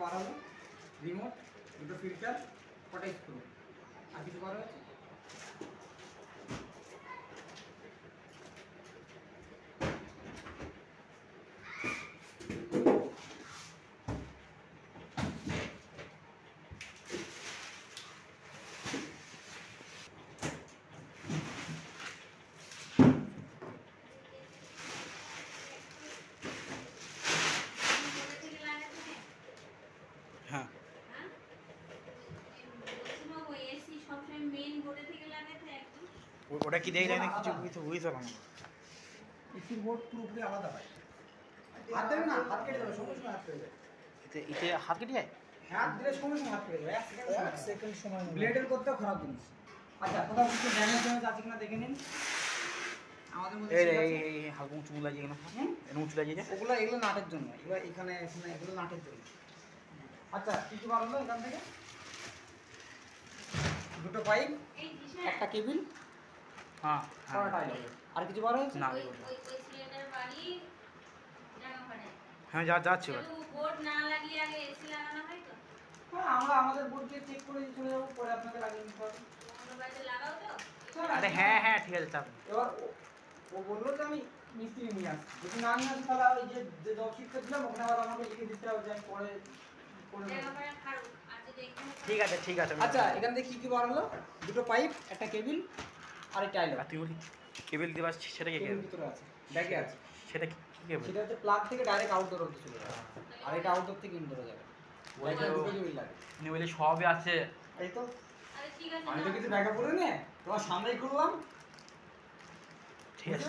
বার হলো, রিমোট, দুটো ফিল্টার, কটা স্ক্রু, আর কিছু বার হয়েছে? হ্যাঁ ওটা কি দেখলে কিছু বুঝতে পারলাম না। এসির বোর্ড পুরোপুরি আলাদা হয়। হাত দেবে না, হাত কেটে দেবে, সঙ্গে সঙ্গে হাত কেটে যাবে। এতে হাত কেটে যায়? হাত দিলে সঙ্গে সঙ্গে হাত কেটে যাবে, এক সেকেন্ড সময়। ব্লেডের করতেও খারাপ জিনিস। আচ্ছা, কোথাও কিছু ড্যামেজ আছে কিনা দেখে নিন। আমাদের মধ্যে এই হালকা উঁচু লাগিয়ে গেল, উঁচু লাগিয়ে ওগুলো, এগুলো নাটের জন্য, এগুলো এখানে এগুলো নাটের জন্য। আচ্ছা, কিছু বার হলো এখান থেকে? দুটো পাইপ, একটা কেবিল, হ্যাঁ আর কিছু বার হয়েছে না? হ্যাঁ যাচ্ছে। হ্যাঁ, আমরা আমাদের বোর্ড দিয়ে চেক করে চলে যাবো, পরে আপনাকে লাগিয়ে নিতে হবে। আরে হ্যাঁ ঠিক আছে চাপ। এবার ও বললো যে আমি মিস্ত্রি নিয়ে আসছি, যদি না নিয়ে আসি তাহলে ওই যে জব শিটটা দিলাম ওখানে আবার আমাকে লিখে দিতে হবে যে আমি পরে ঠিক আছে। আচ্ছা, এখান থেকে কি বার হলো? দুটো পাইপ, একটা কেবিল, আর একটা টাইলার। তুই বলি কেবিল দিবা, সেটা কি ভিতরে আছে, ব্যাগে আছে। সেটা কি কেবিল? সেটা হচ্ছে প্লাগ থেকে ডাইরেক্ট আউটডোর অবধি চলে যাবে, আর এটা আউটডোর থেকে ইনডোরে যাবে। ওই সবই আছে। এই তো আমি তো কিছু ব্যাকআপ করে নে, তোমার সামনেই করলাম। ঠিক আছে।